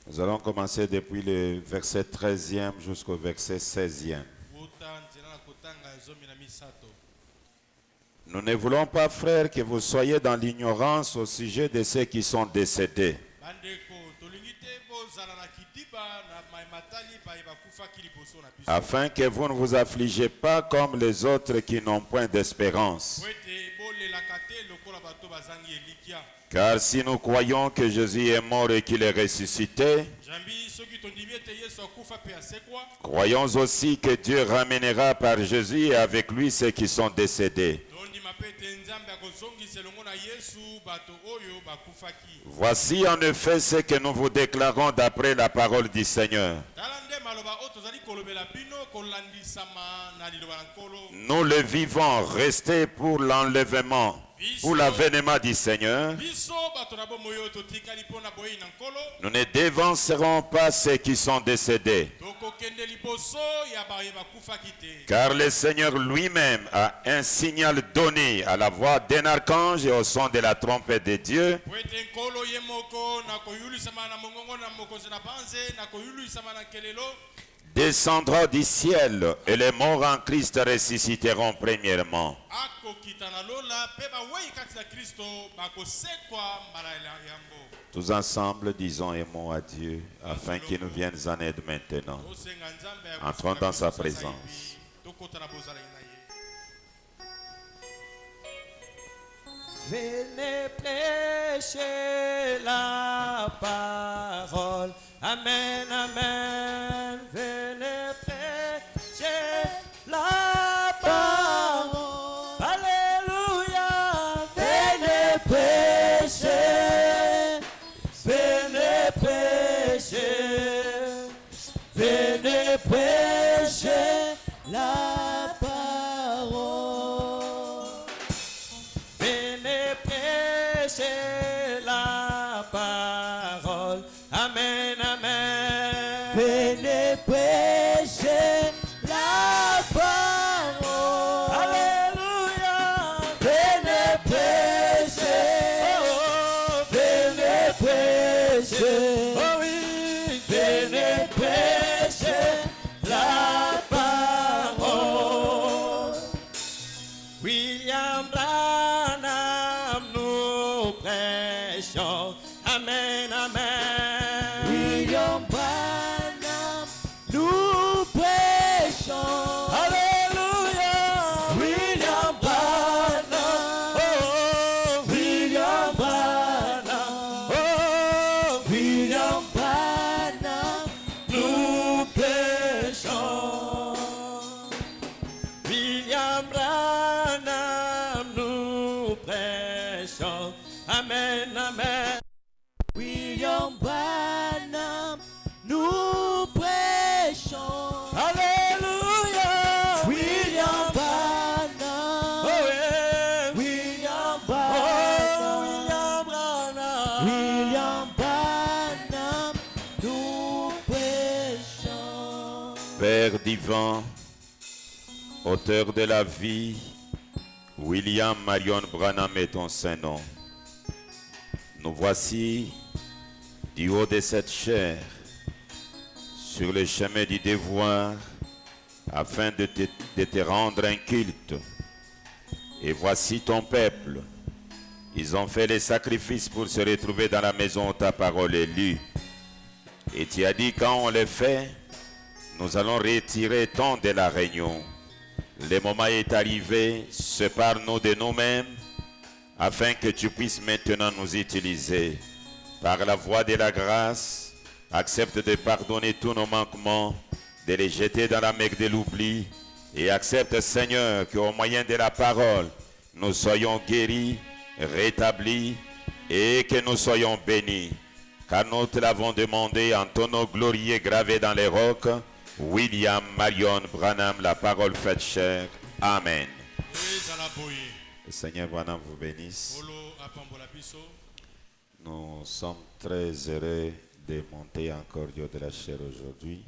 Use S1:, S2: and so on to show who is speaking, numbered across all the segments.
S1: Nous allons commencer depuis le verset 13e jusqu'au verset 16e. Nous ne voulons pas, frères, que vous soyez dans l'ignorance au sujet de ceux qui sont décédés, afin que vous ne vous affligez pas comme les autres qui n'ont point d'espérance. Car si nous croyons que Jésus est mort et qu'il est ressuscité, croyons aussi que Dieu ramènera par Jésus et avec lui ceux qui sont décédés. Voici en effet ce que nous vous déclarons d'après la parole du Seigneur. Nous le vivons, restés pour l'enlèvement, pour l'avènement du Seigneur. Nous ne dévancerons pas ceux qui sont décédés, car le Seigneur lui-même a un signal donné à la voix d'un archange et au son de la trompette de Dieu. Descendra du ciel et les morts en Christ ressusciteront premièrement. Tous ensemble, disons un mot à Dieu afin qu'il nous vienne en aide maintenant. Entrons dans sa présence.
S2: Venez prêcher la parole. Amen, amen. Venez prêcher la parole. Alléluia. Venez prêcher. Venez prêcher. Venez prêcher la parole. Venez prêcher la parole. Amen, amen. Venez prêcher la parole. Alléluia. Venez prêcher. Oh, venez prêcher. Oh oui. Venez prêcher la parole. William Branham, nous prêchons. Amen, amen. William Branham, nous prêchons. Alléluia. William Branham. Oh, William Branham. Oh, William Branham, nous prêchons. William Branham, nous prêchons. Amen, amen. William Branham, nous prêchons. Alléluia. William Branham. Oh, yeah. William Branham. Oh, William Branham. William Branham, nous prêchons.
S1: Père divin, auteur de la vie, William Marion Branham est ton saint nom. Nous voici du haut de cette chair, sur le chemin du devoir, afin de te rendre un culte. Et voici ton peuple. Ils ont fait les sacrifices pour se retrouver dans la maison où ta parole est lue. Et tu as dit, quand on les fait, nous allons retirer ton de la réunion. Le moment est arrivé, sépare-nous de nous-mêmes, afin que tu puisses maintenant nous utiliser. Par la voie de la grâce, accepte de pardonner tous nos manquements, de les jeter dans la mer de l'oubli, et accepte, Seigneur, qu'au moyen de la parole, nous soyons guéris, rétablis, et que nous soyons bénis. Car nous te l'avons demandé en ton nom glorieux gravé dans les rocs, William Marion Branham, la parole faite chair. Amen. Le Seigneur Branham vous bénisse. Nous sommes très heureux de monter encore Dieu de la chair aujourd'hui.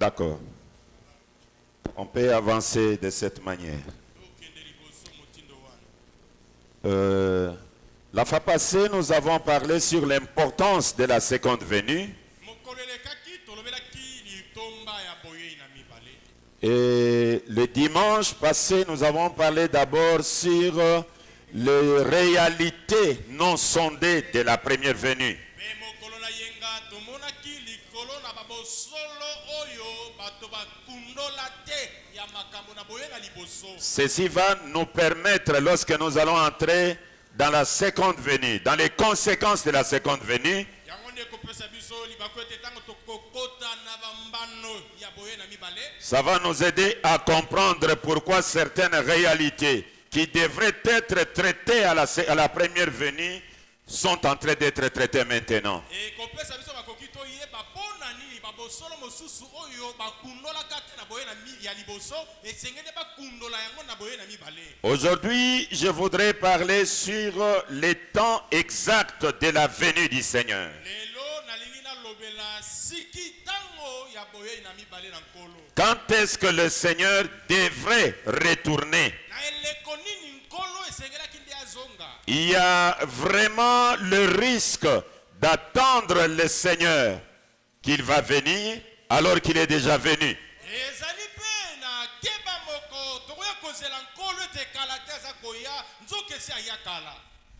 S1: D'accord. On peut avancer de cette manière. La fois passée, nous avons parlé sur l'importance de la seconde venue. Et le dimanche passé, nous avons parlé d'abord sur les réalités non sondées de la première venue. Ceci va nous permettre, lorsque nous allons entrer dans la seconde venue, dans les conséquences de la seconde venue, ça va nous aider à comprendre pourquoi certaines réalités qui devraient être traitées à la première venue sont en train d'être traitées maintenant. Aujourd'hui, je voudrais parler sur les temps exacts de la venue du Seigneur. Quand est-ce que le Seigneur devrait retourner? Il y a vraiment le risque d'attendre le Seigneur qu'il va venir alors qu'il est déjà venu.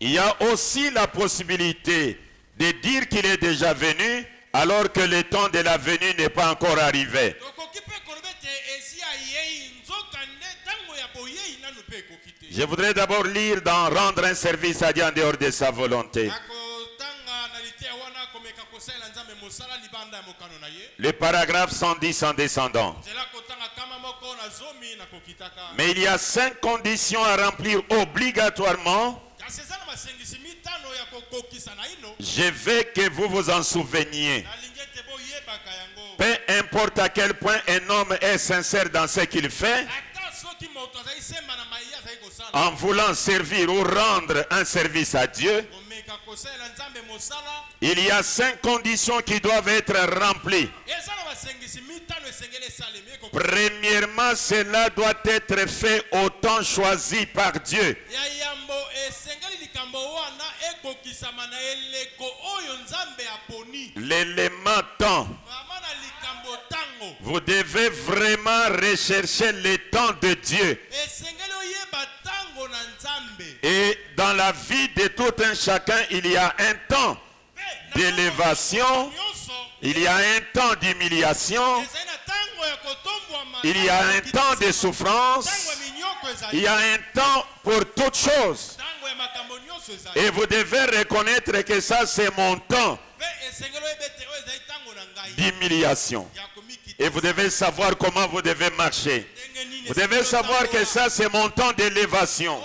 S1: Il y a aussi la possibilité de dire qu'il est déjà venu alors que le temps de la venue n'est pas encore arrivé. Je voudrais d'abord lire dans Rendre un service à Dieu en dehors de sa volonté. Le paragraphe 110 en descendant. Mais il y a 5 conditions à remplir obligatoirement. Je veux que vous vous en souveniez. Peu importe à quel point un homme est sincère dans ce qu'il fait, en voulant servir ou rendre un service à Dieu, il y a 5 conditions qui doivent être remplies. Premièrement, cela doit être fait au temps choisi par Dieu. L'élément temps. Vous devez vraiment rechercher le temps de Dieu. Et dans la vie de tout un chacun, il y a un temps d'élévation, il y a un temps d'humiliation, il y a un temps de souffrance, il y a un temps pour toutes choses. Et vous devez reconnaître que ça, c'est mon temps d'humiliation. Et vous devez savoir comment vous devez marcher. Vous devez savoir que ça, c'est mon temps d'élévation.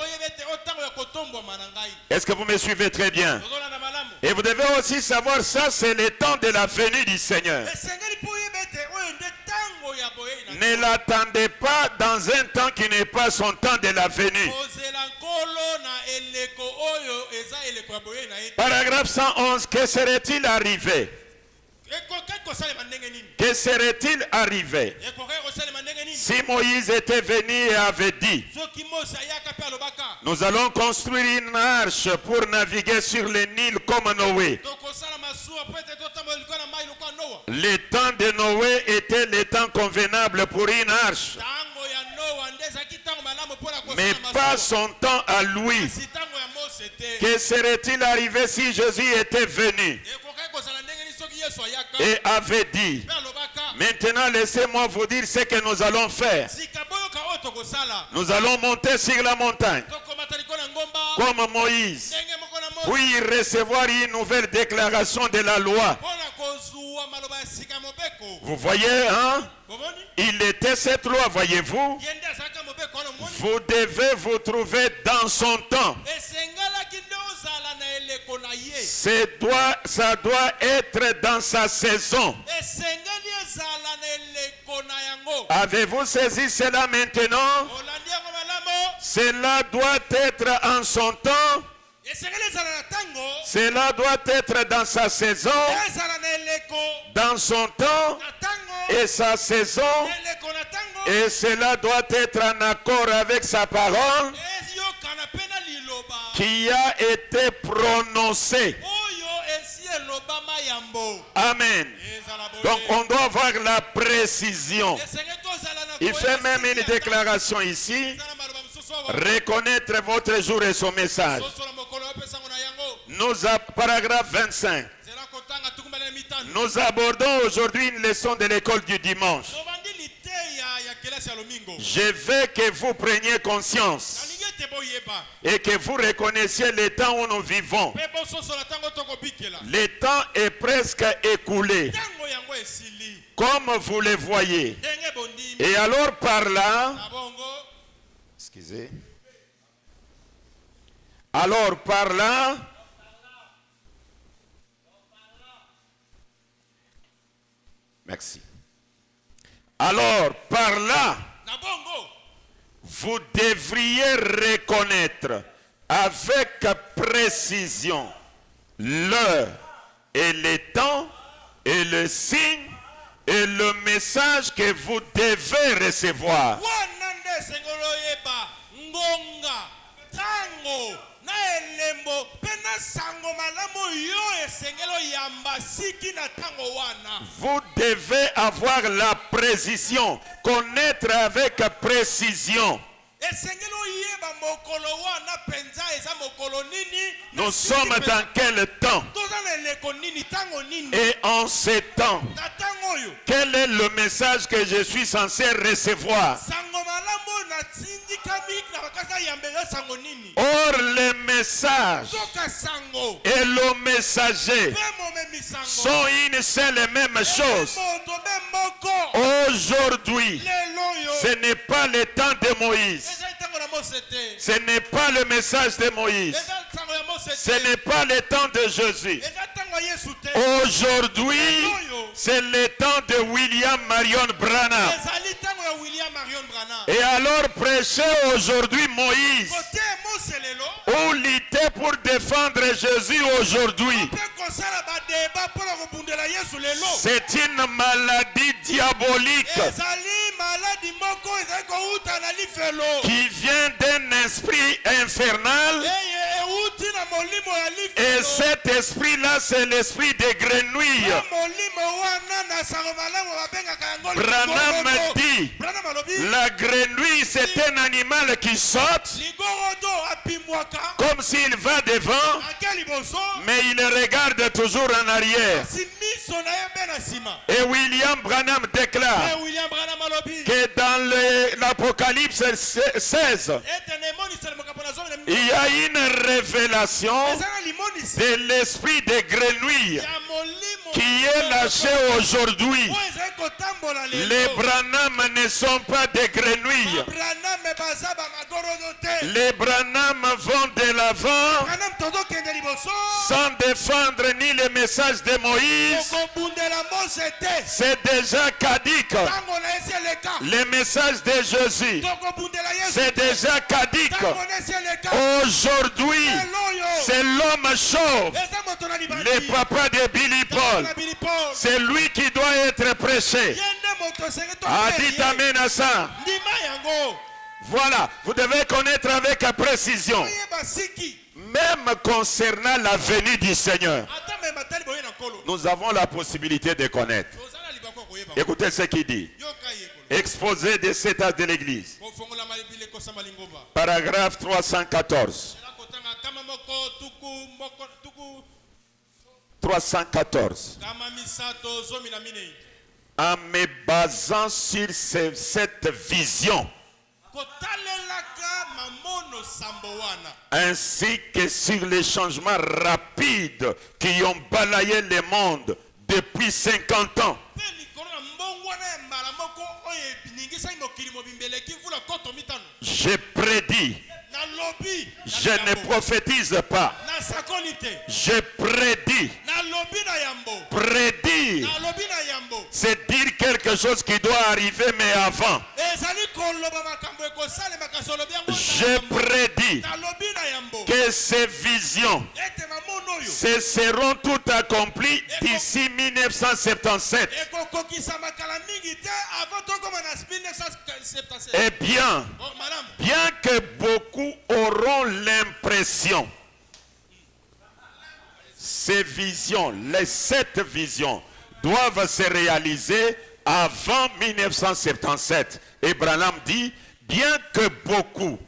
S1: Est-ce que vous me suivez très bien? Et vous devez aussi savoir ça, c'est le temps de la venue du Seigneur. Ne l'attendez pas dans un temps qui n'est pas son temps de la venue. Paragraphe 111, que serait-il arrivé? Que serait-il arrivé si Moïse était venu et avait dit: nous allons construire une arche pour naviguer sur le Nil comme Noé. Le temps de Noé était le temps convenable pour une arche, mais pas son temps à lui. Que serait-il arrivé si Jésus était venu et avait dit: maintenant laissez-moi vous dire ce que nous allons faire. Nous allons monter sur la montagne comme Moïse, puis recevoir une nouvelle déclaration de la loi. Vous voyez, hein? Il était cette loi, voyez-vous. Vous devez vous trouver dans son temps. Ça doit être dans sa saison. Avez-vous saisi cela maintenant? Cela doit être en son temps. Cela doit être dans sa saison, dans son temps et sa saison, et cela doit être en accord avec sa parole qui a été prononcée. Amen. Donc on doit avoir la précision. Il fait même une déclaration ici. Reconnaître votre jour et son message. Nous, à paragraphe 25. Nous abordons aujourd'hui une leçon de l'école du dimanche. Je veux que vous preniez conscience et que vous reconnaissiez le temps où nous vivons. Le temps est presque écoulé, comme vous le voyez. Et alors par là, excusez, alors par là, merci. Alors par là, vous devriez reconnaître avec précision l'heure et le temps et le signe et le message que vous devez recevoir. Vous devez avoir la précision, connaître avec précision. Nous sommes dans quel temps? Et en ce temps, quel est le message que je suis censé recevoir? Or, le message et le messager sont une seule et même chose. Aujourd'hui, ce n'est pas le temps de Moïse. Ce n'est pas le message de Moïse. Ce n'est pas le temps de Jésus. Aujourd'hui, c'est le temps de William Marion Branham. Et alors prêcher aujourd'hui Moïse, ou lutter pour défendre Jésus aujourd'hui, c'est une maladie diabolique qui vient d'un esprit infernal. Et cet esprit-là, c'est l'esprit des grenouilles. Branham dit, la grenouille, c'est un animal qui saute, comme s'il va devant, mais il regarde toujours en arrière. Et William Branham déclare que dans l'Apocalypse 16, il y a une révélation de l'esprit des grenouilles qui est lâché aujourd'hui. Les Branham ne sont pas des grenouilles. Les Branham vont de l'avant sans défendre ni le message de Moïse. C'est déjà caduque. Le message de Jésus, c'est déjà caduque. Aujourd'hui, c'est l'homme chauve, le papa de Billy Paul. C'est lui qui doit être prêché. Dites amen à ça. Voilà, vous devez connaître avec précision, même concernant la venue du Seigneur. Nous avons la possibilité de connaître. Écoutez ce qu'il dit. Exposé des 7 âges de l'Église. Paragraphe 314. 314. En me basant sur cette vision, ainsi que sur les changements rapides qui ont balayé le monde depuis 50 ans, je prédis, je ne prophétise pas, je prédis. Prédire, c'est dire quelque chose qui doit arriver mais avant. Je prédis que ces visions Ce seront tout accomplis d'ici 1977. Eh bien, bien que beaucoup auront l'impression, ces visions, les 7 visions, doivent se réaliser avant 1977. Et Branham dit, bien que beaucoup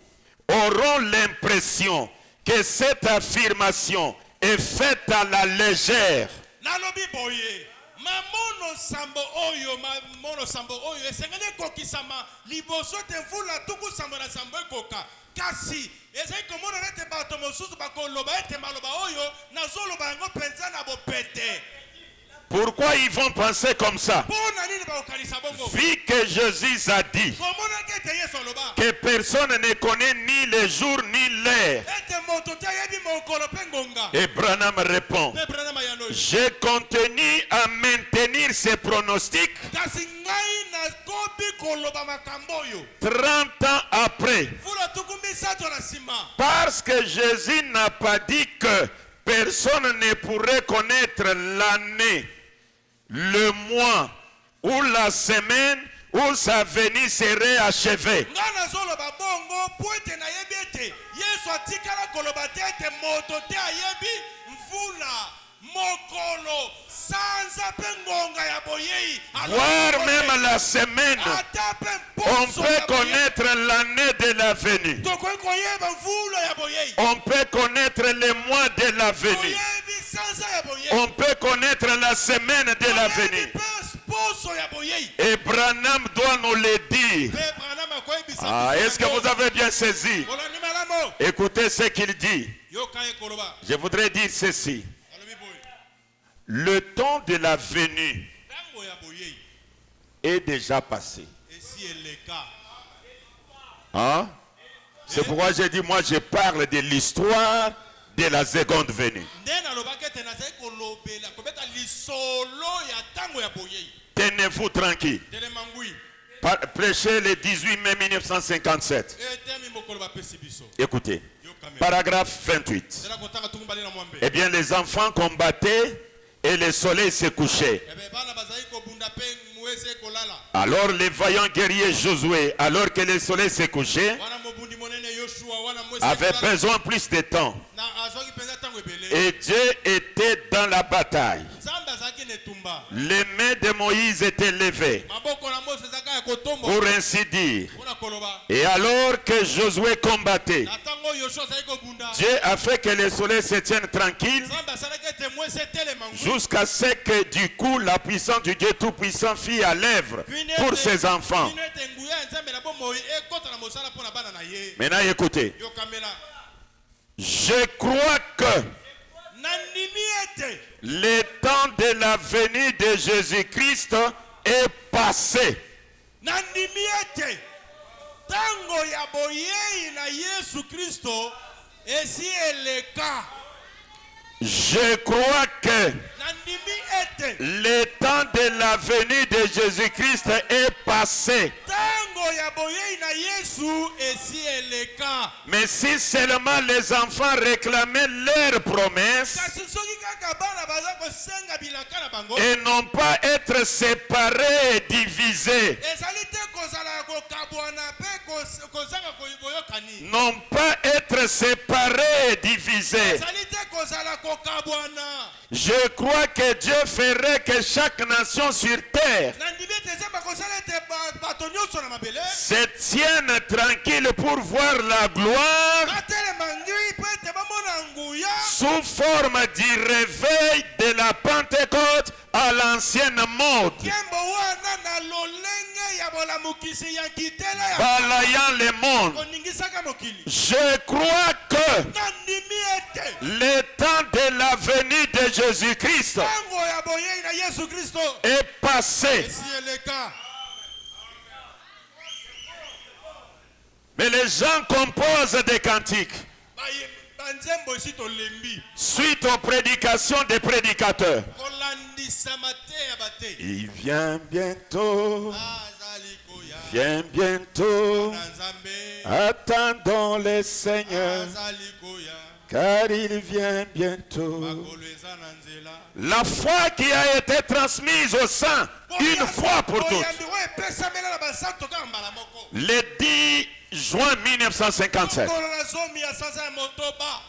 S1: auront l'impression que cette affirmation est faite à la légère, pourquoi ils vont penser comme ça? Vu que Jésus a dit que personne ne connaît ni le jour ni l'heure. Et Branham répond, j'ai continué à maintenir ces pronostics 30 ans après. Parce que Jésus n'a pas dit que personne ne pourrait connaître l'année, le mois ou la semaine où sa venue serait achevée. Voire même la semaine, on peut connaître l'année de la venue. On peut connaître le mois de la venue. On peut connaître la semaine de la venue. Et Branham doit nous le dire. Est-ce que vous avez bien saisi? Écoutez ce qu'il dit. Je voudrais dire ceci. Le temps de la venue est déjà passé. Hein? C'est pourquoi j'ai dit, moi je parle de l'histoire de la seconde venue. Tenez-vous tranquille. Prêchez le 18 mai 1957. Écoutez, paragraphe 28. Eh bien, les enfants combattaient et le soleil se couchait. Alors les vaillants guerriers Josué, alors que le soleil se couchait, avait besoin plus de temps. Et Dieu était dans la bataille. Les mains de Moïse étaient levées, pour ainsi dire. Et alors que Josué combattait, Dieu a fait que le soleil se tienne tranquille jusqu'à ce que du coup la puissance du Dieu Tout-Puissant fit à l'œuvre pour ses enfants. Maintenant écoutez, je crois que le temps de la venue de Jésus-Christ est passé. Je crois que le temps de la venue de Jésus-Christ est passé. Mais si seulement les enfants réclamaient leur promesse et non pas être séparés et divisés, non pas être séparés et divisés, je crois que Dieu ferait que chaque nation sur terre se tienne tranquille pour voir la gloire sous forme du réveil de la Pentecôte à l'ancienne mode, balayant le monde. Je crois que le temps de la venue de Jésus-Christ est passé. Mais les gens composent des cantiques suite aux prédications des prédicateurs. Il vient bientôt, viens bientôt, attendons le Seigneur. car il vient bientôt.
S2: makolo eza na nzela.
S1: La foi qui a été transmise au saints une fois pour toutes.
S2: Boyambi oyo epesamela na basantu kaka mbala moko.
S1: Le 10 juin 1957.
S2: Mokolo na zomi ya sanza ya motoba.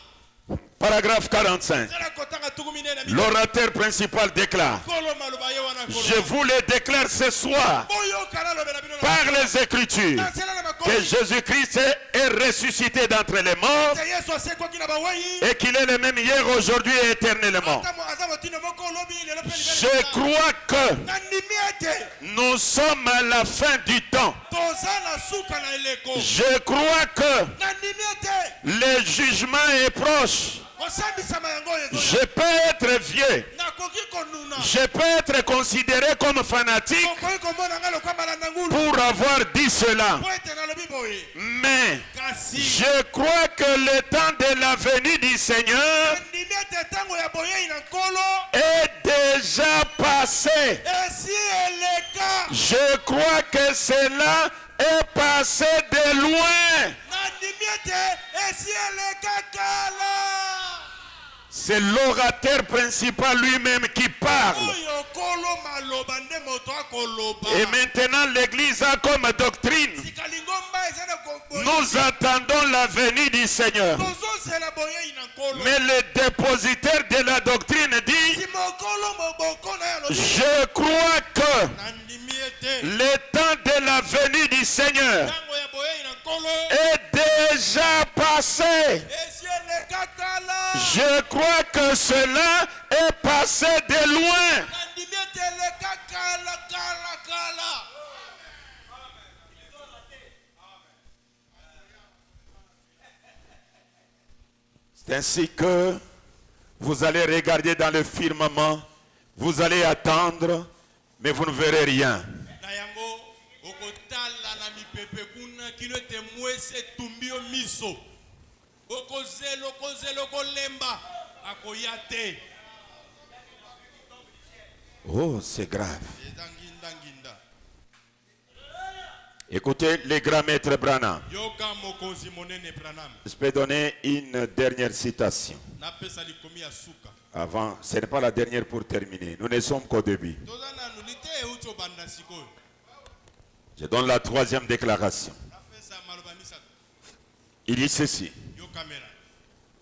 S1: Paragraphe 45.
S2: Nzela kotanga tukumi ne na mi.
S1: L'orateur principal déclare:
S2: Kolo maloba ye wana kolo.
S1: je vous le déclare ce soir
S2: Boyokana lobela bino na.
S1: par les Écritures
S2: Na nzela na makolo.
S1: que Jésus-Christ est ressuscité d'entre les morts
S2: Te Yesu asekoki na bawayi.
S1: et qu'il est le même hier, aujourd'hui et éternellement.
S2: Ata mo aza motino moko lobi lelo pe libela.
S1: Je crois que
S2: Na ndimi ete.
S1: nous sommes à la fin du temps.
S2: Toza na suka na eleko.
S1: Je crois que
S2: Na ndimi ete.
S1: le jugement est proche.
S2: Kosambisama yango ezo.
S1: Je peux être vieux.
S2: Nakoki konuna.
S1: Je peux être considéré comme fanatique
S2: Okoki komona nga lokwa malanda ngulu.
S1: pour avoir dit cela.
S2: Po ete na lobi boye.
S1: Mais
S2: Kasi.
S1: je crois que le temps de la venue du Seigneur
S2: Na ndimi ete tango ya boyei na nkolo.
S1: est déjà passé.
S2: Esi eleka.
S1: Je crois que cela est passé de loin.
S2: Na ndimi ete esi eleka kala.
S1: C'est l'orateur principal lui-même qui parle.
S2: Oyo kolo maloba nde moto akoloba.
S1: Et maintenant l'Église a comme doctrine:
S2: Sikalingomba eza na koboye.
S1: nous attendons la venue du Seigneur.
S2: Tozozela boyei na nkolo.
S1: Mais le dépositaire de la doctrine dit:
S2: Si mokolo moboko na ya lobi.
S1: je crois que
S2: Na ndimi ete.
S1: le temps de la venue du Seigneur
S2: Tango ya boyei na nkolo.
S1: est déjà passé.
S2: Esi eleka kala.
S1: Je crois que cela est passé de loin.
S2: Na ndimi ete eleka kala kala kala.
S1: C'est ainsi que vous allez regarder dans le firmament, vous allez attendre, mais vous ne verrez rien.
S2: Na yango okotala na mipepe kuna kino ete mwese etumbi yo miso. Okozela okolemba akoya te.
S1: Oh, c'est grave.
S2: Eza nginda.
S1: Écoutez les grands maîtres Branham.
S2: Yoka mokonzi monene Branham.
S1: Je peux donner une dernière citation.
S2: Napesa likomi ya suka.
S1: Avant, ce n'est pas la dernière pour terminer. Nous ne sommes qu'au début.
S2: Toza na nulite euti obanda sikoyo.
S1: Je donne la troisième déclaration.
S2: Napesa maloba misato.
S1: Il dit ceci.
S2: Yo kamera.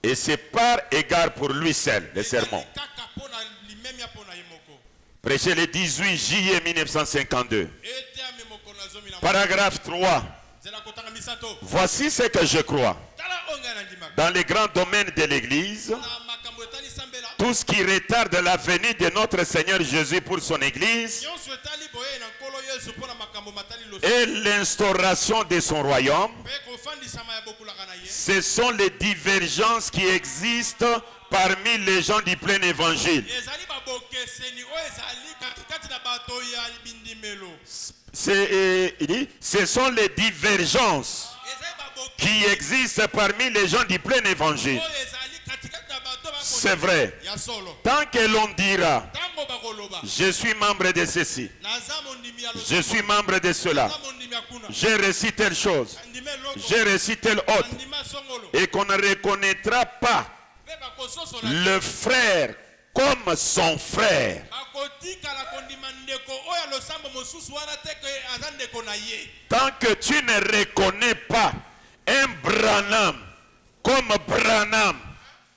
S1: Et c'est par égard pour lui seul, le sermon.
S2: Kaka pona limemia pona yemoko.
S1: Prêché le 18 juillet 1952.
S2: Ete ame moko na zomi na.
S1: Paragraphe 3.
S2: Zela kotanga misato.
S1: Voici ce que je crois.
S2: Tala onga na ndimaka.
S1: Dans les grands domaines de l'Église,
S2: Na makambo etali sambela.
S1: tout ce qui retarde la venue de notre Seigneur Jésus pour son Église
S2: Nyonso etali boye na nkolo Yesu pona makambo matali loso.
S1: et l'instauration de son royaume,
S2: Pe kofandisama ya bokulaka na ye.
S1: ce sont les divergences qui existent parmi les gens du plein évangile.
S2: Ezali babokeseni oyo ezali katikati na bato ya bindimelo.
S1: Il dit, ce sont les divergences
S2: Ezali babokeseni
S1: qui existent parmi les gens du plein évangile.
S2: oyo ezali katikati na bato bako.
S1: C'est vrai.
S2: Ya solo.
S1: Tant que l'on dira,
S2: Tango bakoloba.
S1: je suis membre de ceci,
S2: Naza mondimi ya loso.
S1: je suis membre de cela,
S2: Naza mondimi ya kuna.
S1: j'ai reçu telle chose,
S2: Andime loko.
S1: j'ai reçu telle autre,
S2: Andima songolo.
S1: et qu'on ne reconnaîtra pas
S2: Pe bakososola.
S1: le frère comme son frère,
S2: Bakotikala kondima ndeko oyo losambo mosusu wana te ke aza ndeko na ye.
S1: tant que tu ne reconnais pas un Branham comme Branham,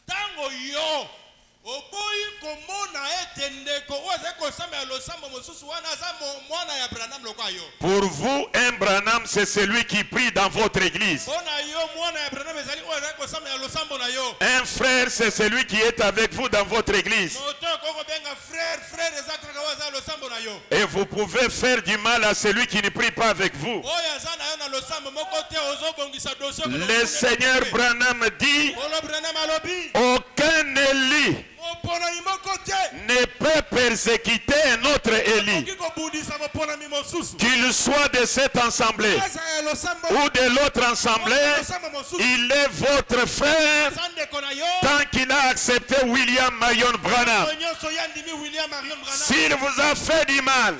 S2: Tango yo oboyi komona ete ndeko oyo azali kosamba ya losambo mosusu wana aza mwana ya Branham lokwa yo.
S1: pour vous, un Branham, c'est celui qui prie dans votre église.
S2: Mpona yo mwana ya Branham ezali oyo azali kosamba ya losambo na yo.
S1: Un frère, c'est celui qui est avec vous dans votre église.
S2: Moto okoko benga frère eza kaka oyo aza ya losambo na yo.
S1: Et vous pouvez faire du mal à celui qui ne prie pas avec vous.
S2: Oyo aza na yo na losambo moko te ozobongisa dossier.
S1: Le Seigneur Branham dit,
S2: Olo Branham alobi.
S1: aucun Élie
S2: Moponami moko te.
S1: ne peut persécuter un autre Élie,
S2: Oki kobundisa moponami mosusu.
S1: qu'il soit de cette assemblée
S2: Aza ya
S1: ou de l'autre assemblée, il est votre frère tant qu'il a accepté William Marion Branham. S'il vous a fait du mal,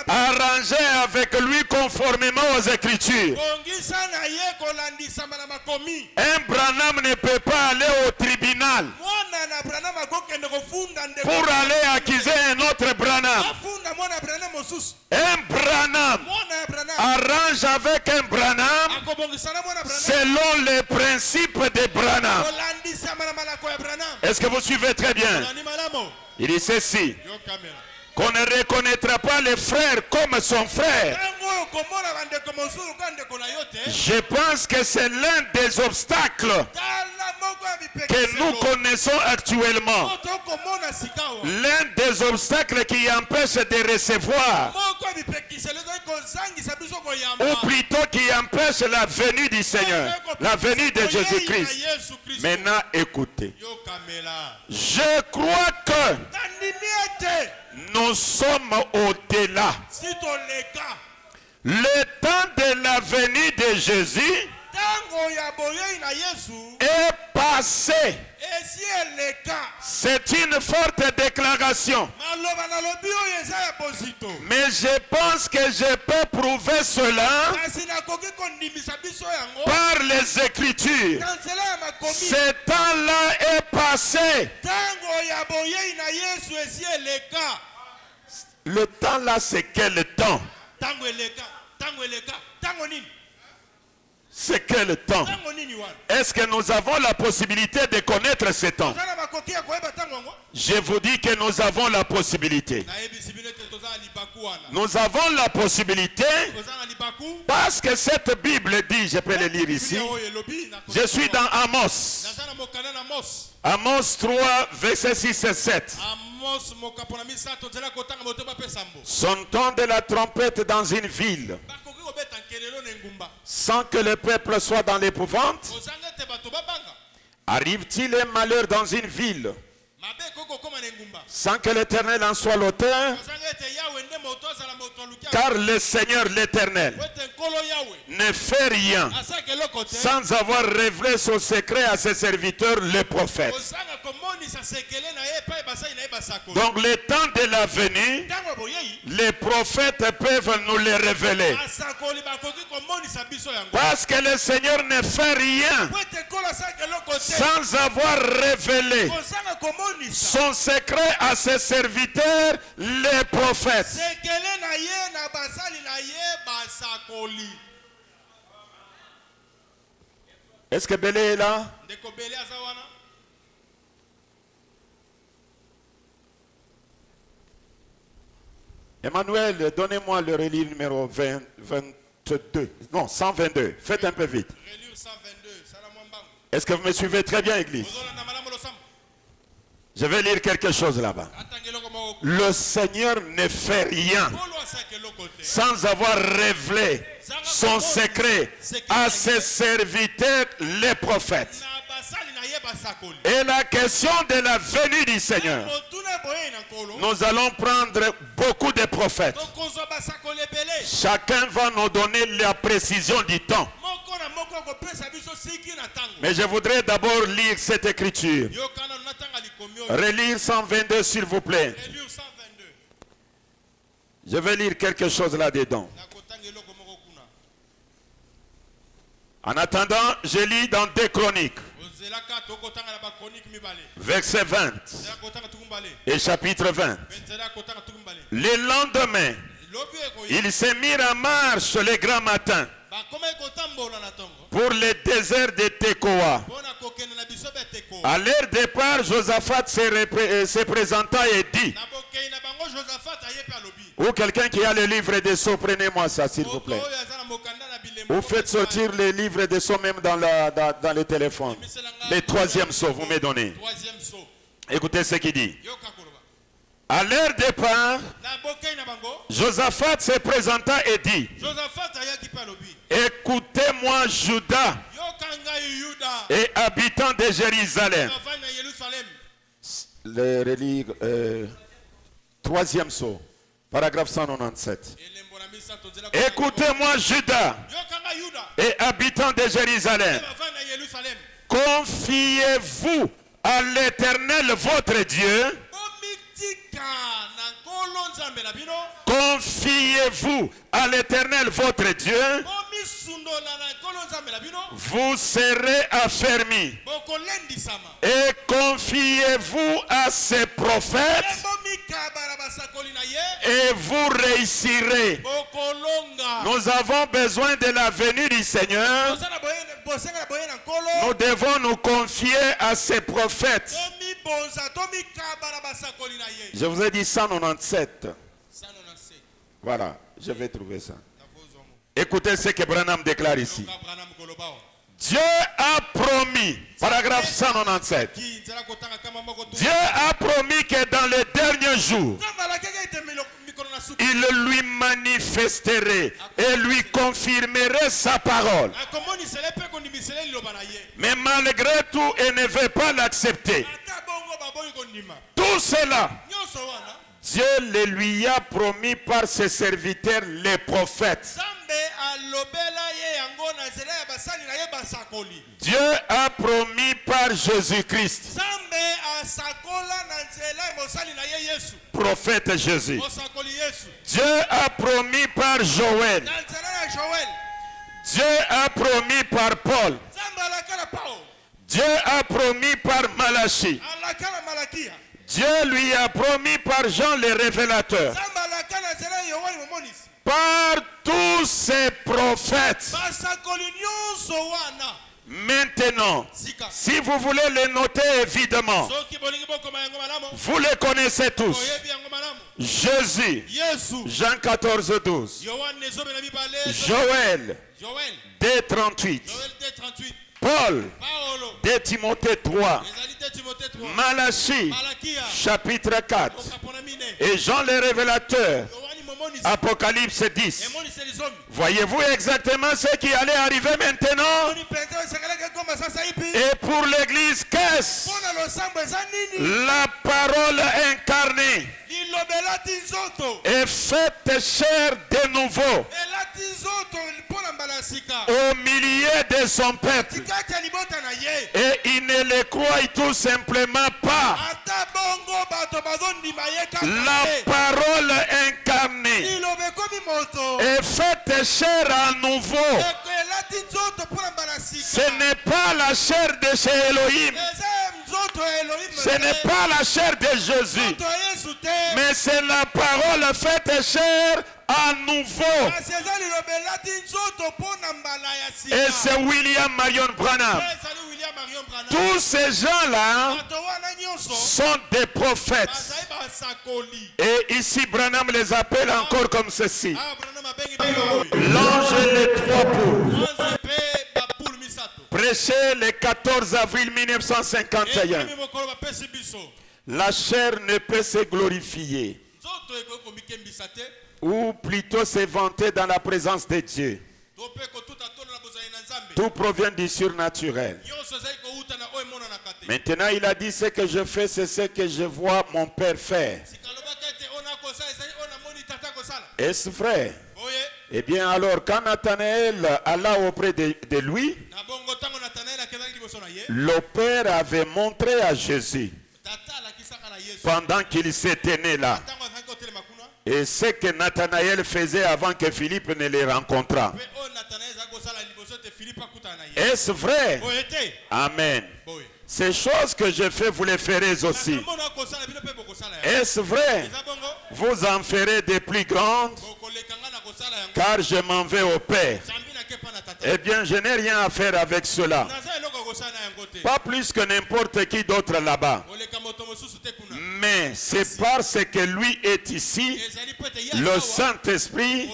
S1: arrangez avec lui conformément aux Écritures. Un Branham ne peut pas aller au tribunal pour aller accuser un autre Branham. Un Branham arrange avec un Branham selon les principes de Branham. Est-ce que vous suivez très bien? Il dit ceci: qu'on ne reconnaîtra pas les frères comme son frère. Je pense que c'est l'un des obstacles que nous connaissons actuellement. L'un des obstacles qui empêche de recevoir, ou plutôt qui empêche la venue du Seigneur, la venue de Jésus-Christ. Maintenant, écoutez. Je crois que nous sommes au-delà. Le temps de la venue de Jésus est passé. C'est une forte déclaration. Mais je pense que je peux prouver cela par les Écritures. Ce temps-là est passé. Le temps là, c'est quel temps? C'est quel temps? Est-ce que nous avons la possibilité de connaître ce temps? Je vous dis que nous avons la possibilité. Nous avons la possibilité parce que cette Bible dit, je peux le lire ici. Je suis dans Amos. Amos 3, versets 6 et 7. Son ton de la trompette dans une ville, sans que le peuple soit dans l'épouvante. Arrive-t-il un malheur dans une ville, sans que l'Éternel en soit l'auteur? Car le Seigneur l'Éternel ne fait rien sans avoir révélé son secret à ses serviteurs, les prophètes. Donc le temps de la venue, les prophètes peuvent nous le révéler. Parce que le Seigneur ne fait rien sans avoir révélé son secret à ses serviteurs, les prophètes. Est-ce que Belé est là? Emmanuel, donnez-moi le relis numéro 22. Non, 122. Faites un peu vite. Est-ce que vous me suivez très bien, Église? Je vais lire quelque chose là-bas. Le Seigneur ne fait rien sans avoir révélé son secret à ses serviteurs, les prophètes. Et la question de la venue du Seigneur, nous allons prendre beaucoup de prophètes. Chacun va nous donner la précision du temps. Mais je voudrais d'abord lire cette écriture. Relire 122 s'il vous plaît. Je vais lire quelque chose là-dedans. En attendant, je lis dans 2 Chroniques, verset 20 et chapitre 20. Le lendemain, ils se mirent en marche le grand matin pour le désert de Tekoa. À leur départ, Josaphat se présenta et dit, ou quelqu'un qui a le livre des sceaux, prenez-moi ça s'il vous plaît. Ou faites sortir les livres des sceaux même dans le téléphone. Le 3e sceau, vous me donnez. Écoutez ce qu'il dit. À leur départ, Josaphat se présenta et dit, écoutez-moi Juda et habitants de Jérusalem. Le relire 3e sceau, paragraphe 197. Écoutez-moi, Judas et habitants de Jérusalem. Confiez-vous à l'Éternel votre Dieu. Confiez-vous à l'Éternel votre Dieu. Vous serez affermis. Et confiez-vous à ses prophètes. Et vous réussirez. Nous avons besoin de la venue du Seigneur. Nous devons nous confier à ses prophètes. Je vous ai dit 197. Voilà, je vais trouver ça. Écoutez ce que Branham déclare ici. Dieu a promis, paragraphe 197. Dieu a promis que dans les derniers jours, il lui manifesterait et lui confirmerait sa parole. Mais malgré tout, il ne veut pas l'accepter. Tout cela, Dieu le lui a promis par ses serviteurs, les prophètes. Dieu a promis par Jésus-Christ. Prophète Jésus. Dieu a promis par Joël. Dieu a promis par Paul. Dieu a promis par Malachie. Dieu lui a promis par Jean le révélateur. Par tous ces prophètes. Maintenant, si vous voulez les noter évidemment, vous les connaissez tous. Jésus, Jean 14, 12. Joël, 2:38. Paul, 2 Timothée 3. Malachie, chapitre 4. Et Jean le révélateur, Apocalypse 10. Voyez-vous exactement ce qui allait arriver maintenant? Et pour l'Église, qu'est-ce? La parole incarnée est faite chair de nouveau au milieu de son peuple. Et il ne le croit tout simplement pas. La parole incarnée est faite chair à nouveau. Ce n'est pas la chair de chez Elohim. Ce n'est pas la chair de Jésus. Mais c'est la parole faite chair à nouveau. Et c'est William Marion Branham. Tous ces gens-là sont des prophètes. Et ici Branham les appelle encore comme ceci. L'ange et les trois poules. Prêché le 14 avril 1951. La chair ne peut se glorifier, ou plutôt se vanter dans la présence de Dieu. Tout provient du surnaturel. Maintenant, il a dit: ce que je fais, c'est ce que je vois mon Père faire. Est-ce vrai? Eh bien, alors, quand Nathanaël alla auprès de lui, le Père avait montré à Jésus pendant qu'il s'était né là. Et ce que Nathanaël faisait avant que Philippe ne les rencontrât. Est-ce vrai? Amen. Ces choses que je fais, vous les ferez aussi. Est-ce vrai? Vous en ferez des plus grandes, car je m'en vais au Père. Eh bien, je n'ai rien à faire avec cela. Pas plus que n'importe qui d'autre là-bas. Mais c'est parce que lui est ici, le Saint-Esprit,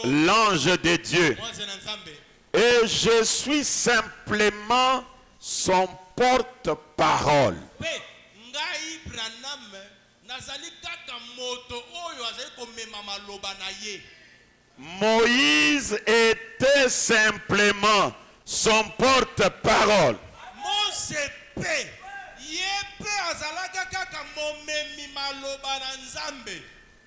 S1: l'ange de Dieu. Et je suis simplement son porte-parole. Moïse était simplement son porte-parole.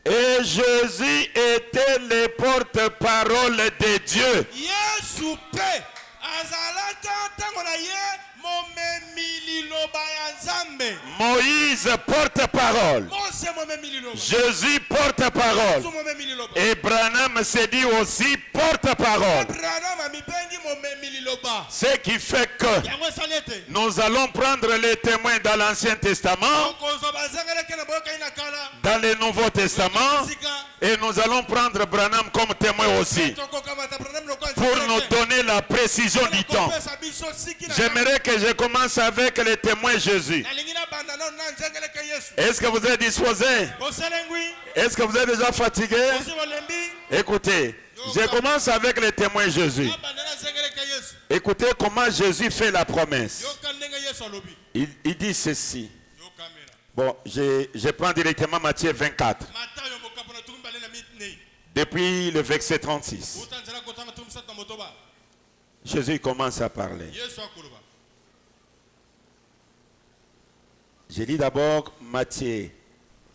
S1: Et Jésus était le porte-parole de Dieu.
S2: Yesu pe azalaka ntango na ye momemi liloba ya Nzambe.
S1: Moïse porte-parole.
S2: Mose momemi liloba.
S1: Jésus porte-parole.
S2: Yesu momemi liloba.
S1: Et Branham se dit aussi porte-parole.
S2: Branham amibengi momemi liloba.
S1: Ce qui fait que
S2: Yango salete.
S1: nous allons prendre les témoins dans l'Ancien Testament,
S2: Okozo bazangela kena boka ina kala.
S1: dans le Nouveau Testament,
S2: Sika.
S1: et nous allons prendre Branham comme témoin aussi,
S2: Toko kamata Branham lokwa.
S1: pour nous donner la précision du temps. J'aimerais que je commence avec les témoins Jésus. Est-ce que vous êtes disposés? Est-ce que vous êtes déjà fatigué? Écoutez, je commence avec les témoins Jésus. Écoutez comment Jésus fait la promesse. Il dit ceci. Bon, je prends directement Matthieu 24. Depuis le verset 36. Jésus commence à parler. Je lis d'abord Matthieu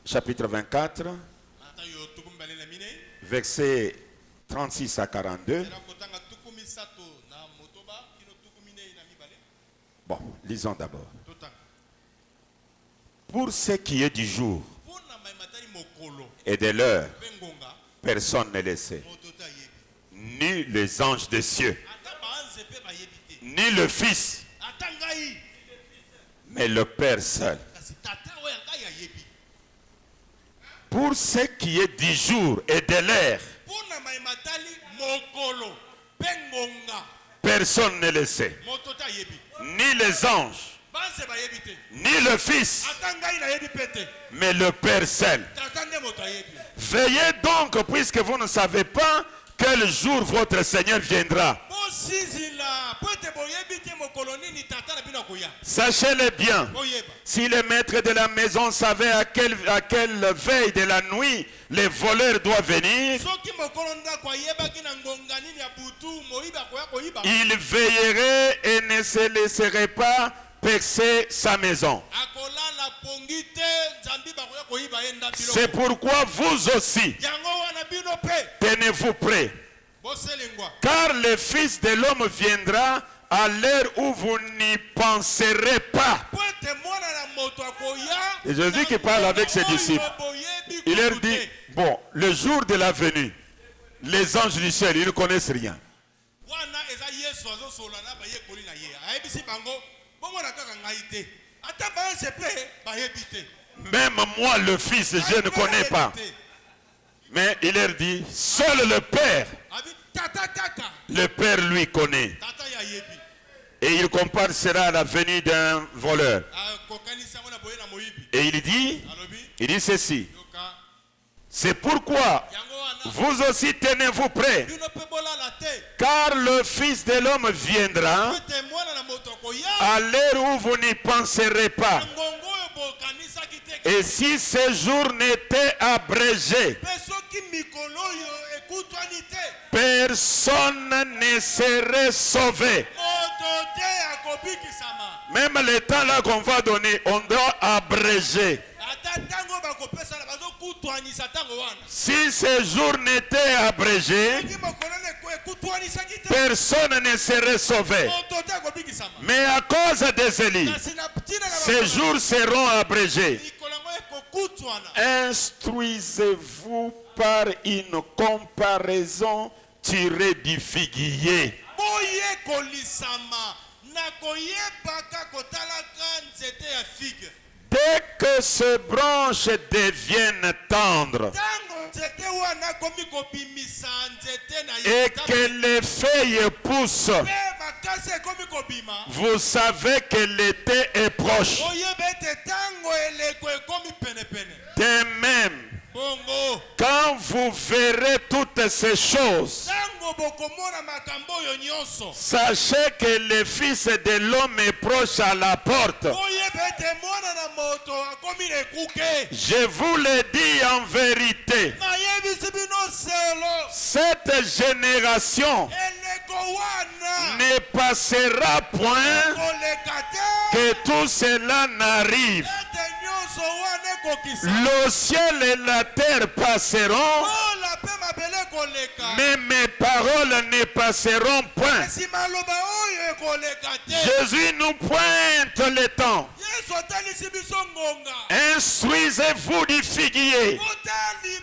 S1: chapitre 24, versets 36 à 42. Bon, lisons d'abord. Pour ce qui est du jour et de l'heure, personne ne le sait, ni les anges des cieux, ni le Fils, mais le Père seul. Pour ce qui est du jour et de l'heure, personne ne le sait, ni les anges, ni le Fils, mais le Père seul. Veillez donc, puisque vous ne savez pas quel jour votre Seigneur viendra. Sachez-le bien, si le maître de la maison savait à quelle veille de la nuit les voleurs doivent venir, il veillerait et ne se laisserait pas percer sa maison. C'est pourquoi vous aussi, tenez-vous prêts, car le Fils de l'homme viendra à l'heure où vous n'y penserez pas. Et Jésus qui parle avec ses disciples, il leur dit, bon, le jour de la venue, les anges du ciel, ils ne connaissent rien. Même moi, le Fils, je ne connais pas. Mais il leur dit, seul le Père lui connaît. Et il compare cela à la venue d'un voleur. Et il dit ceci. C'est pourquoi vous aussi tenez-vous prêts, car le Fils de l'homme viendra à l'heure où vous n'y penserez pas. Et si ce jour n'était abrégé, personne ne serait sauvé. Même le temps là qu'on va donner, on doit abréger. Si ce jour n'était abrégé, personne ne serait sauvé. Mais à cause des Élis, ces jours seront abrégés. Instruisez-vous par une comparaison tirée du figuier. Dès que ces branches deviennent tendres et que les feuilles poussent, vous savez que l'été est proche. De même, quand vous verrez toutes ces choses, sachez que le Fils de l'homme est proche à la porte. Je vous le dis en vérité, cette génération ne passera point que tout cela n'arrive.
S2: ekokisa
S1: le ciel et la terre passeront,
S2: ola mpe mabele ekoleka
S1: mais mes paroles ne passeront point.
S2: kasi maloba oyo ekoleka te.
S1: Jésus nous pointe le temps.
S2: Yesu atalisi biso ngonga
S1: Instruisez-vous du figuier.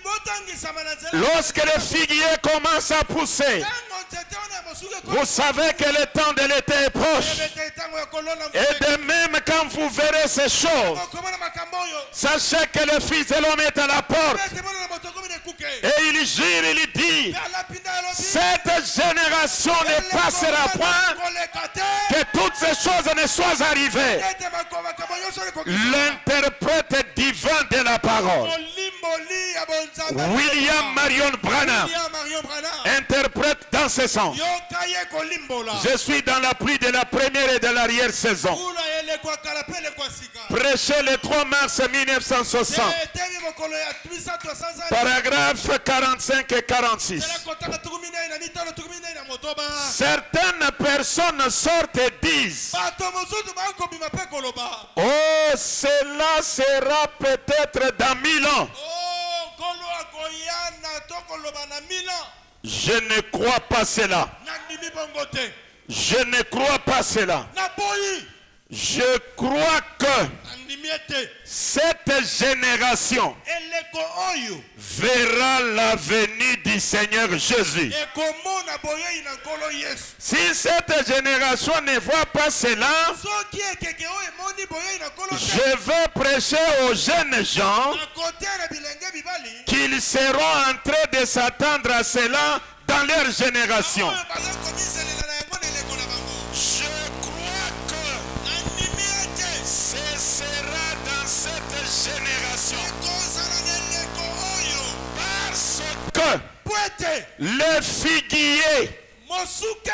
S2: botangisama na nzela
S1: Lorsque le figuier commence à pousser,
S2: ntango nzete wana ya mosuku
S1: vous savez que le temps de l'été est proche.
S2: ekobete ntango ekolona
S1: Et de même, quand vous verrez ces choses,
S2: okomona makambo oyo
S1: sachez que le Fils de l'homme est à la porte.
S2: ete mona na moto akomi na ekuke
S1: Et il jure, il dit,
S2: mpe alapinda elobi
S1: cette génération ne passera point
S2: koleka te
S1: que toutes ces choses ne soient arrivées.
S2: ete makambo nyonso ekokisa
S1: L'interprète divin de la parole,
S2: olimboli ya bonzambe
S1: William Marion Branham,
S2: William Marion Branham
S1: interprète dans ce sens.
S2: yoka ye kolimbola
S1: Je suis dans la pluie de la première et de l'arrière saison.
S2: kula elekwaka na mpe elekwa sika
S1: Prêché le 3 mars 1960,
S2: etemi mokolo ya 860
S1: paragraphe 45 et 46.
S2: tela kotanga tukumi nai na mitano tukumi nai na motoba
S1: Certaines personnes sortent et disent,
S2: bato mosusu bakobima mpe koloba
S1: oh, cela sera peut-être dans 1000 ans.
S2: o nkolo akoyana to koloba na 1000 ans
S1: Je ne crois pas cela.
S2: nandimi bongo te
S1: Je ne crois pas cela.
S2: naboyi
S1: Je crois que
S2: nandimi ete
S1: cette génération
S2: eleko oyo
S1: verra la venue du Seigneur Jésus.
S2: ekomona boyei na nkolo yesu
S1: Si cette génération ne voit pas cela,
S2: soki ekeke oyo emoni boyei na nkolo te
S1: je veux prêcher aux jeunes gens
S2: akotere bilenge bibali
S1: qu'ils seront en train de s'attendre à cela dans leur génération.
S2: oyo baza komiselela na yango na eleko na bango
S1: Je crois que
S2: nandimi ete
S1: ce sera dans cette génération.
S2: ekozala na eleko oyo
S1: Parce que
S2: po ete
S1: le figuier
S2: mosuke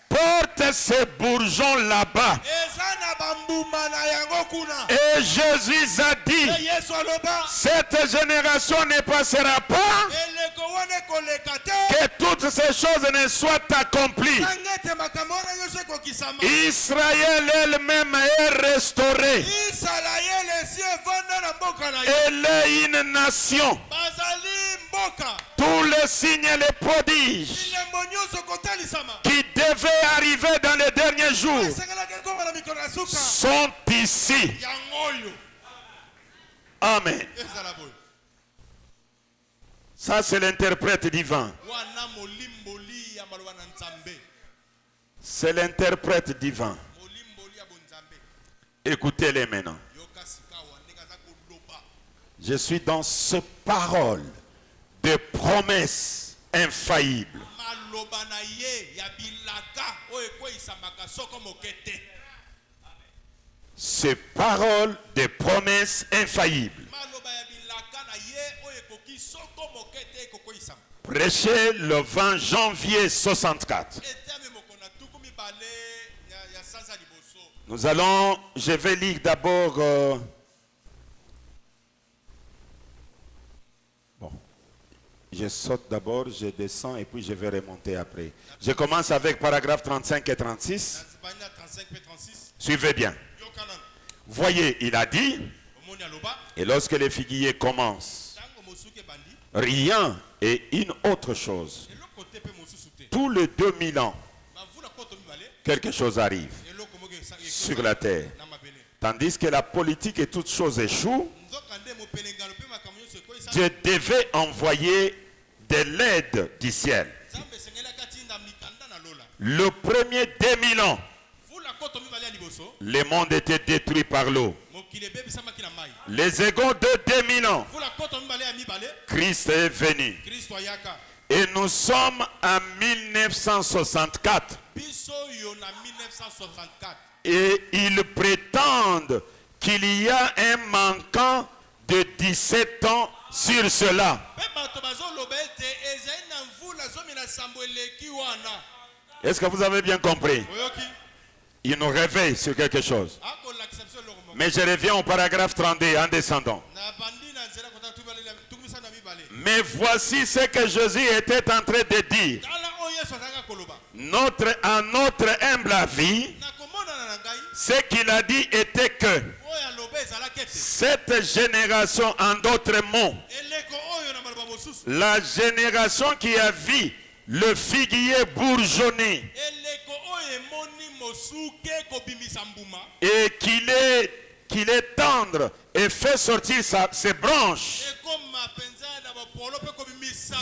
S1: porte ses bourgeons là-bas.
S2: eza na bambuma na yango kuna
S1: Et Jésus a dit,
S2: e yesu aloba
S1: cette génération ne passera pas
S2: eleko wana ekoleka te
S1: que toutes ces choses ne soient accomplies.
S2: ntango ete makambo wana nyonso ekokisama
S1: Israël elle-même est restaurée.
S2: isalaele esi evanda na mboka na ye
S1: Elle est une nation.
S2: bazali mboka
S1: Tous les signes et les prodiges
S2: bilembo nyonso kotalisama
S1: qui devaient arriver dans les derniers jours
S2: esengelaki ekoma na mikolo ya suka
S1: sont ici.
S2: yango oyo
S1: Amen.
S2: ezala boye
S1: Ça, c'est l'interprète divin.
S2: wana molimboli ya maloba na nzambe
S1: C'est l'interprète divin.
S2: molimboli ya bonzambe
S1: Écoutez-les maintenant.
S2: yoka sikawa ndenge aza koloba
S1: Je suis dans ce parole de promesses infaillibles.
S2: maloba na ye ya bilaka oyo ekweyisamaka soko moke te
S1: Ce parole de promesses infaillibles.
S2: maloba ya bilaka na ye oyo ekoki soko moke te ekokweyisama
S1: Prêché le 20 janvier 64.
S2: etame moko na tuku mibale ya sanza liboso
S1: Nous allons, je vais lire d'abord. Bon, je saute d'abord, je descends et puis je vais remonter après. Je commence avec paragraphe 35 et 36.
S2: nazipani na 35 pe 36
S1: Suivez bien.
S2: yoka nano
S1: Voyez, il a dit,
S2: omoni aloba
S1: et lorsque les figuiers commencent,
S2: ntango mosuku ebandi
S1: rien et une autre chose.
S2: eloko te mpe mosusu te
S1: Tous les 2000 ans,
S2: bavula koto mibale
S1: quelque chose arrive
S2: eloko moko
S1: sur la terre.
S2: na mabele
S1: Tandis que la politique et toutes choses échouent,
S2: nzoka nde mopelengano mpe makambo nyonso ekweyisa
S1: Dieu devait envoyer de l'aide du ciel.
S2: nzambe esengelaki atinda mikanda na lola
S1: Le premier 2000 ans,
S2: vula koto mibale ya liboso
S1: le monde était détruit par l'eau.
S2: mokili ebebisamaki na mai
S1: Les secondes de 2000 ans,
S2: vula koto mibale ya mibale
S1: Christ est venu.
S2: kristo ayaka
S1: Et nous sommes en 1964.
S2: biso oyo na 1964
S1: Et ils prétendent qu'il y a un manquant de 17 ans sur cela.
S2: mpe bato bazoloba ete ezali na mvula zomi na sambo eleki wana
S1: Est-ce que vous avez bien compris?
S2: oyoki
S1: Il nous réveille sur quelque chose.
S2: akolakisa biso eloko moko
S1: Mais je reviens au paragraphe 32 en descendant.
S2: na bandi na nzela kota tukumisa na mibale
S1: Mais voici ce que Jésus était en train de dire.
S2: tala oyo yesu azalaka koloba
S1: À notre humble avis,
S2: na komonana na ngai
S1: ce qu'il a dit était que
S2: oyo aloba ezalaki
S1: Cette génération, en d'autres mots,
S2: eleko oyo na maloba mosusu
S1: la génération qui a vu le figuier bourgeonner
S2: eleko oyo emoni mosuke kobimisa mbuma
S1: et qu'il est tendre et fait sortir ses branches.
S2: ekoma penza na bapolo mpe kobimisa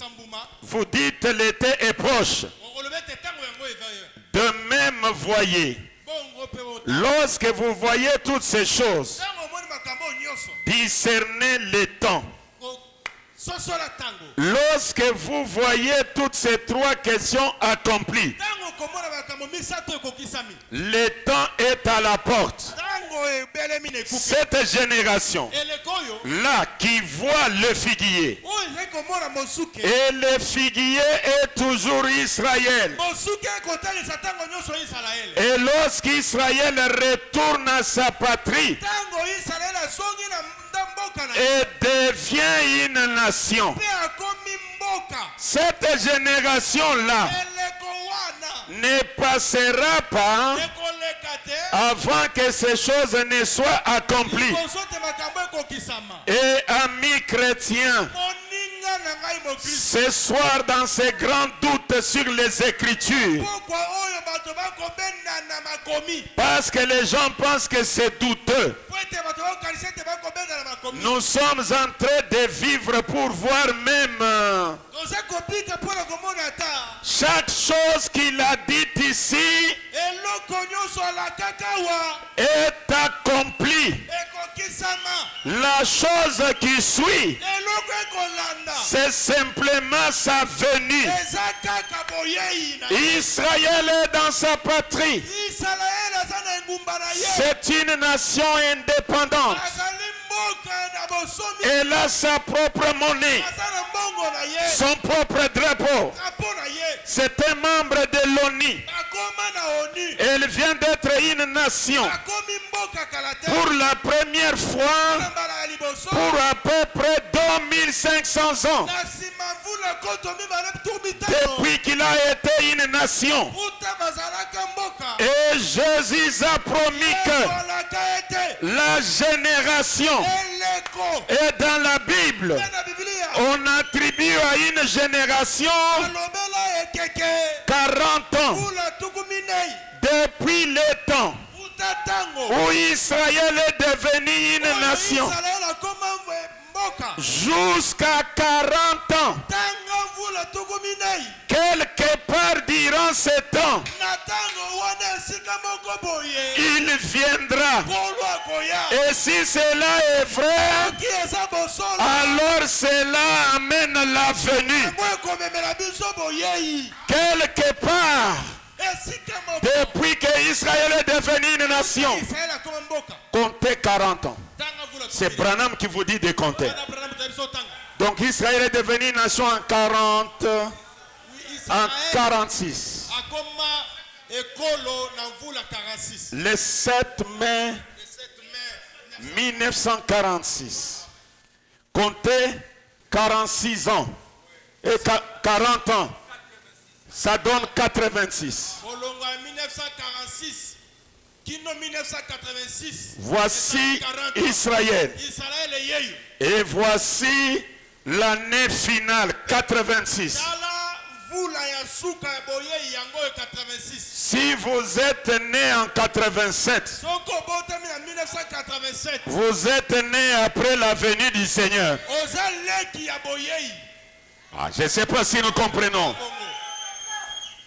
S2: mbuma
S1: Vous dites l'été est proche.
S2: okoloba ete ntango yango eza yo
S1: De même, voyez,
S2: bongo mpe bota
S1: lorsque vous voyez toutes ces choses,
S2: ntango omoni makambo oyo nyonso
S1: discernez les temps.
S2: sosola ntango
S1: Lorsque vous voyez toutes ces trois questions accomplies,
S2: ntango komona makambo misato ekokisami
S1: le temps est à la porte.
S2: ntango ebelemi na ekuke
S1: Cette génération
S2: eleko oyo
S1: là qui voit le figuier,
S2: oyo ezali komona mosuke
S1: et le figuier est toujours Israël.
S2: mosuke ekotalisa ntango nyonso israele
S1: Et lorsqu'Israël retourne à sa patrie
S2: ntango israele azongi na mboka na
S1: et devient une nation,
S2: mpe akomi mboka
S1: cette génération-là
S2: eleko wana
S1: ne passera pas
S2: ekoleka te
S1: avant que ces choses ne soient accomplies.
S2: liboso te makambo ekokisama
S1: Et amis chrétiens,
S2: moninga na ngai mokristo
S1: ce soir dans ces grands doutes sur les Écritures,
S2: pokwa oyo bato bakobenda na makomi
S1: parce que les gens pensent que c'est douteux,
S2: po ete bato bakokanisa ete bakobenda na makomi
S1: nous sommes en train de vivre pour voir même
S2: toza kobika mpona komona ata
S1: chaque chose qu'il a dite ici
S2: eloko nyonso alakaka awa
S1: est accomplie.
S2: ekokisama
S1: La chose qui suit,
S2: eloko ekolanda
S1: c'est simplement sa venue.
S2: eza kaka boyei na
S1: Israël est dans sa patrie.
S2: israele aza na engumba na ye
S1: C'est une nation indépendante.
S2: azali mboka na bosomi
S1: Elle a sa propre monnaie,
S2: aza na mbongo na ye
S1: son propre drapeau.
S2: drapo na ye
S1: C'est un membre de l'ONU.
S2: akoma na onu
S1: Elle vient d'être une nation.
S2: akomi mboka kala te
S1: Pour la première fois,
S2: na mbala ya liboso
S1: pour à peu près 2500 ans,
S2: na nsima mvula koto mibale tour mitano
S1: depuis qu'il a été une nation.
S2: uta bazalaka mboka
S1: Et Jésus a promis que
S2: ekolaka ete
S1: la génération,
S2: eleko
S1: et dans la Bible,
S2: mpe na biblia
S1: on attribue à une génération
S2: alobela ekeke
S1: 40 ans.
S2: mvula tuku minei
S1: Depuis le temps
S2: uta ntango
S1: où Israël est devenu une nation,
S2: israele akoma mboka
S1: jusqu'à 40 ans,
S2: ntango mvula tuku minei
S1: quelque part durant ce temps,
S2: na ntango wana esika moko boye
S1: il viendra.
S2: kolo akoya
S1: Et si cela est vrai,
S2: soki eza bosolo
S1: alors cela amène la venue.
S2: mo ekomemela biso boyei
S1: Quelque part,
S2: esika moko
S1: depuis que Israël est devenu une nation,
S2: israele akoma mboka
S1: comptez 40 ans.
S2: ntango mvula
S1: C'est Branham qui vous dit de compter.
S2: wana abraham ta biso tanga
S1: Donc Israël est devenu une nation en 40, en
S2: israele
S1: 46.
S2: akoma ekolo na mvula 46
S1: Le 7 mai
S2: le 7 mai
S1: 1946. Comptez 46 ans et 40 ans. Ça donne 86.
S2: kolonga ya 1946 kino 1986
S1: Voici
S2: 40 ans.
S1: Israël.
S2: israele eyeyo
S1: Et voici l'année finale, 86.
S2: tala mvula ya suka ya boyei yango oyo 86
S1: Si vous êtes né en 87,
S2: soko obotami na 1987
S1: vous êtes né après la venue du Seigneur.
S2: oza leki ya boyei
S1: Ah, je ne sais pas si nous comprenons.
S2: bongo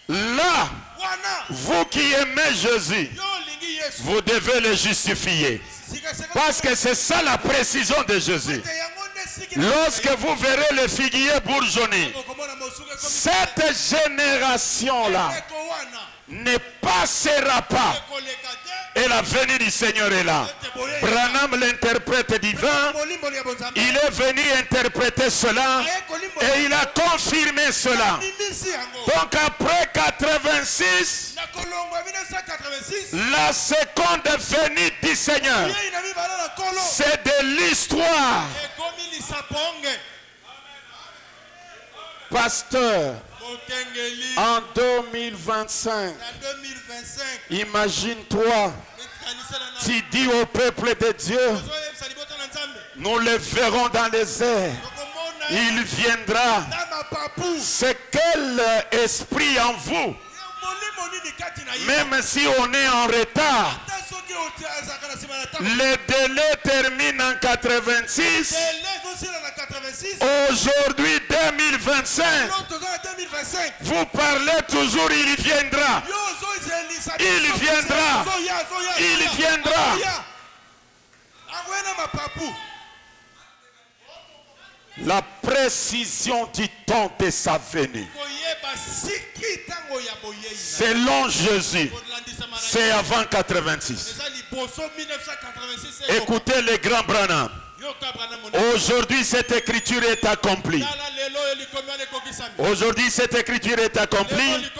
S1: Là,
S2: wana
S1: vous qui aimez Jésus,
S2: yo olingi yesu
S1: vous devez le justifier.
S2: sikaseka
S1: Parce que c'est ça la précision de Jésus.
S2: te yango nde siki
S1: Lorsque vous verrez le figuier bourgeonner,
S2: okomona mosuku ekomi
S1: cette génération-là
S2: eko wana
S1: ne passera pas.
S2: ekoleka te
S1: Et la venue du Seigneur est là. Branham, l'interprète divin,
S2: molimboli ya bonzambe
S1: il est venu interpréter cela
S2: aye kolimboli
S1: et il a confirmé cela.
S2: mimisi yango
S1: Donc après 86,
S2: na kolongo ya 1986
S1: la seconde venue du Seigneur,
S2: yei na mibale na kolo
S1: c'est de l'histoire.
S2: ekomi lisaponge
S1: Pasteur,
S2: mokengeli
S1: en 2025,
S2: na 2025
S1: imagine-toi,
S2: ekanisi
S1: Tu dis au peuple de Dieu, nous le verrons dans les airs. Il viendra. C'est quel esprit en vous? Même si on est en retard, le délai termine en 86. Aujourd'hui 2025. Vous parlez toujours, il viendra. Il viendra. Il viendra. La précision du temps de sa venue. Selon Jésus, c'est avant 86. Écoutez les grands Branham. Aujourd'hui, cette écriture est accomplie. Aujourd'hui, cette écriture est accomplie.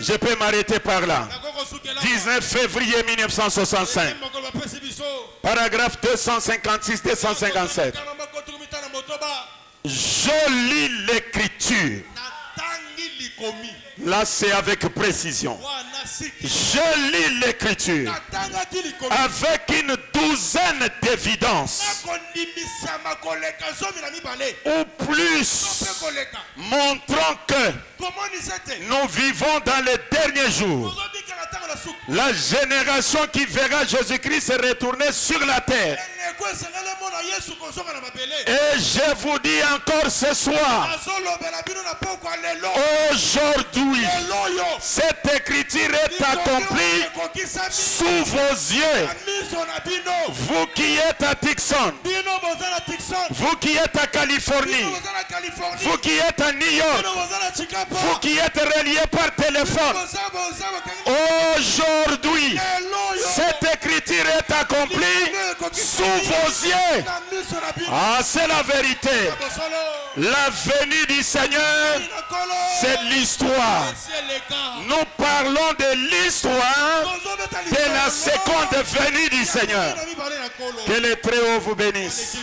S1: Je peux m'arrêter par là. 19 février 1965. Paragraphe 256-257. Je lis l'écriture. Là, c'est avec précision. Je lis l'écriture avec une douzaine d'évidences ou plus, montrant que nous vivons dans les derniers jours. La génération qui verra Jésus-Christ se retourner sur la terre. Et je vous dis encore ce soir, aujourd'hui, cette écriture est accomplie sous vos yeux. Vous qui êtes à Tucson, vous qui êtes à Californie, vous qui êtes à New York, vous qui êtes reliés par téléphone, aujourd'hui, cette écriture est accomplie sous vos yeux. Ah, c'est la vérité. La venue du Seigneur, c'est l'histoire. Nous parlons de l'histoire de la seconde venue du Seigneur. Que le Très-Haut vous bénisse.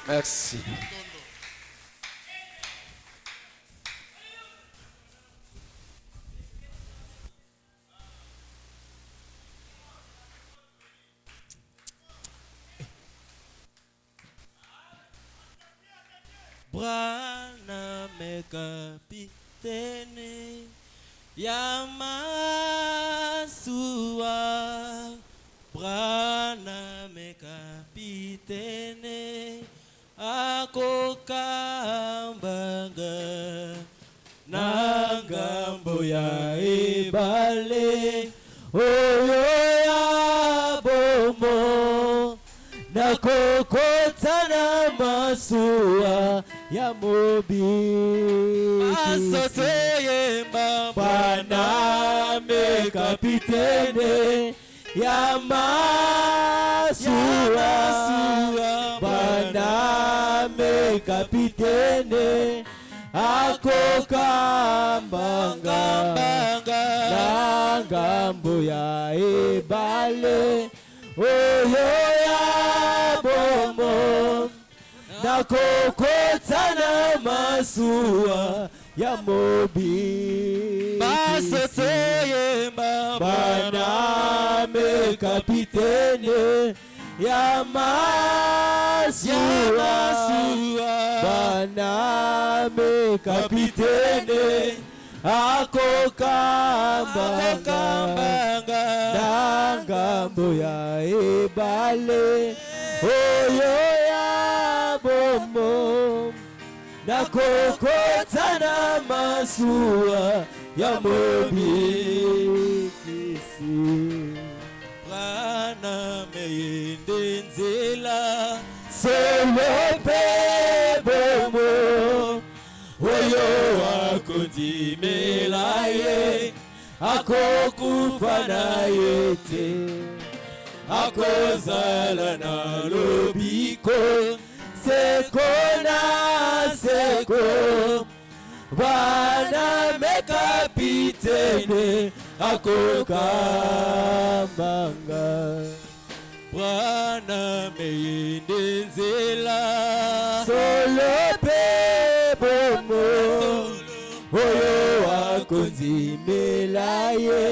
S1: Merci.
S3: Branham kapitene Yamasua. Branham kapitene akokambanga nangambo ya ebale oyo ya bomo nakokotana masua ya mobi asotoye Branham kapitene ya masua Branham kapitene akokambanga na ngambo ya ebale oyo ya bomo nakokotana masua ya mobi basotoye Branham kapitene ya masua Branham kapitene akokambanga na ngambo ya ebale oyo ya bomo nakokotana masua ya mobi kisi Branham yende nzela solope bomo oyo akondimela ye akokufa na ye te akozala na lobiko seko na seko Branham kapitene akokambanga Branham yende nzela solope bomo oyo akondimela ye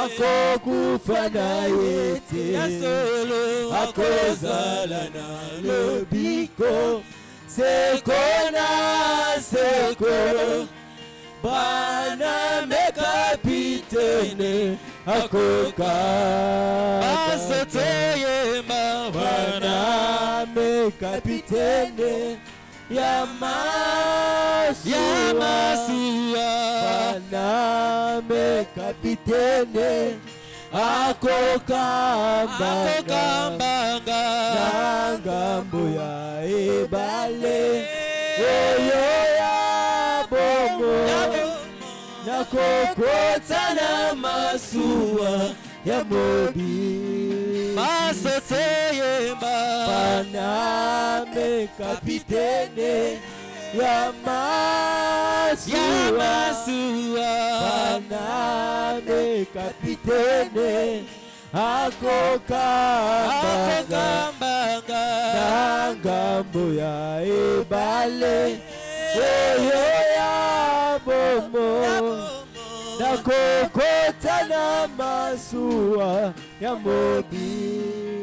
S3: akokufa naye te
S4: ya solo
S3: akozala na lobiko seko na seko bana me kapitene akoka
S4: basotoyemba
S3: bana me kapitene ya
S4: masuwa
S3: bana me kapitene akokambanga na ngambo ya ebale oyo ya bomo nakokota na masuwa ya mobi
S4: basotoyemba
S3: baname kapitene ya masuwa baname kapitene akokambanga na ngambo ya ebale oyo ya bomo nakokota na masuwa ya mobikisi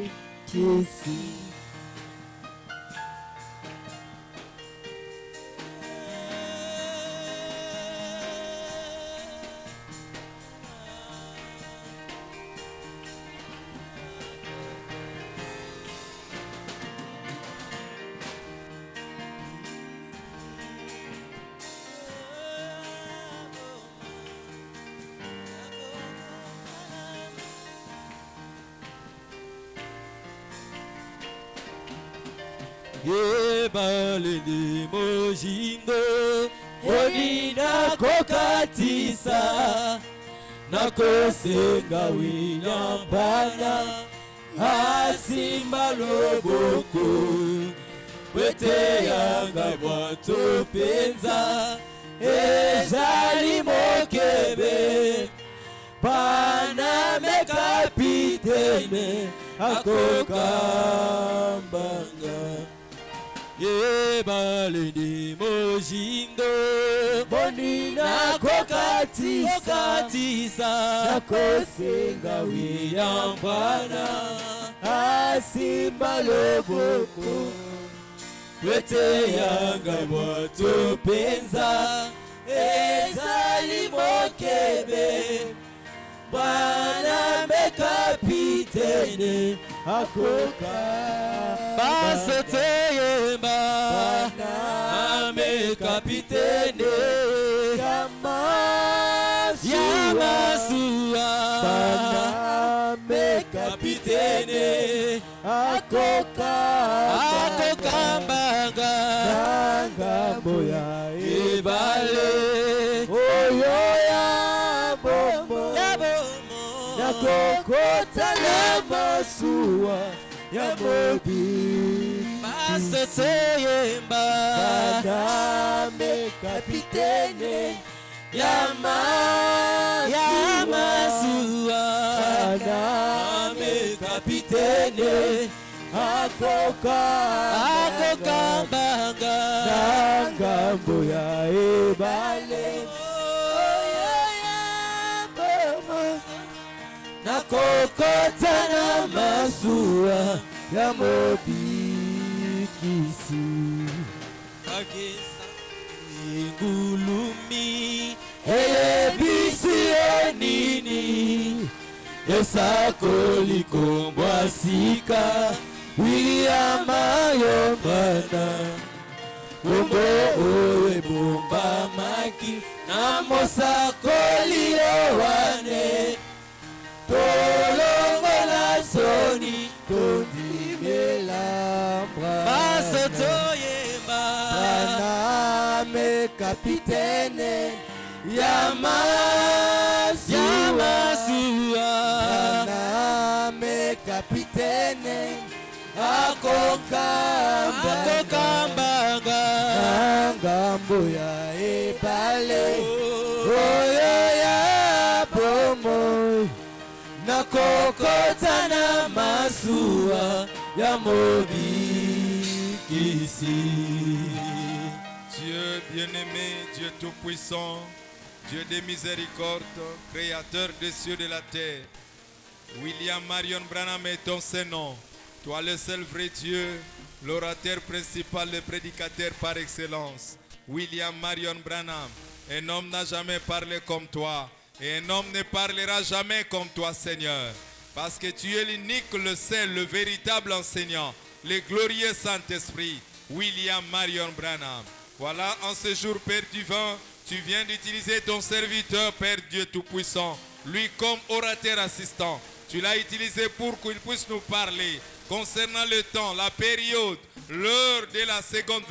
S4: ebale ndi mojindo
S3: oni nakokatisa nakosenga winyambana asimba loboko pete yanga bwato penza ezali mokebe pana me kapitene akokambanga
S4: ebale ndi mojindo
S3: boni nakokatisa nakosenga wiyambana asimba loboko pete yanga bwato penza ezali mokebe bana me kapitene akoka
S4: basotoyemba
S3: ame kapitene ya
S4: masuwa
S3: ame kapitene
S4: akokambanga
S3: ngambo ya ebale oyo ya bomo nakokota na masuwa ya mobi
S4: basotoyemba
S3: baname kapitene ya
S4: masuwa
S3: baname kapitene akokambanga na ngambo ya ebale oyo ya bomo nakokota na masuwa ya mobikisi
S4: agesa ingulumi
S3: elebisi enini esakoli kombwa sika wiyama yombana kombo oyo ebombamaki na mosakoli yowane tolongola soni tondimela
S4: basotoyemba
S3: baname kapitene ya masuwa baname kapitene akokambanga ngambo ya ebale oyo ya bomo nakokota na masuwa ya mobikisi.
S2: Dieu bien-aimé, Dieu tout-puissant,
S5: Dieu des miséricordes, créateur des cieux et de la terre. William Marion Branham est ton Saint-Nom. Toi le seul vrai Dieu, l'orateur principal, le prédicateur par excellence. William Marion Branham. Un homme n'a jamais parlé comme toi. Et un homme ne parlera jamais comme toi, Seigneur. Parce que tu es l'unique, le seul, le véritable enseignant. Le glorieux Saint-Esprit. William Marion Branham. Voilà, en ce jour, Père divin, tu viens d'utiliser ton serviteur, Père Dieu Tout-Puissant, lui comme orateur assistant. Tu l'as utilisé pour qu'il puisse nous parler concernant le temps, la période, l'heure de la seconde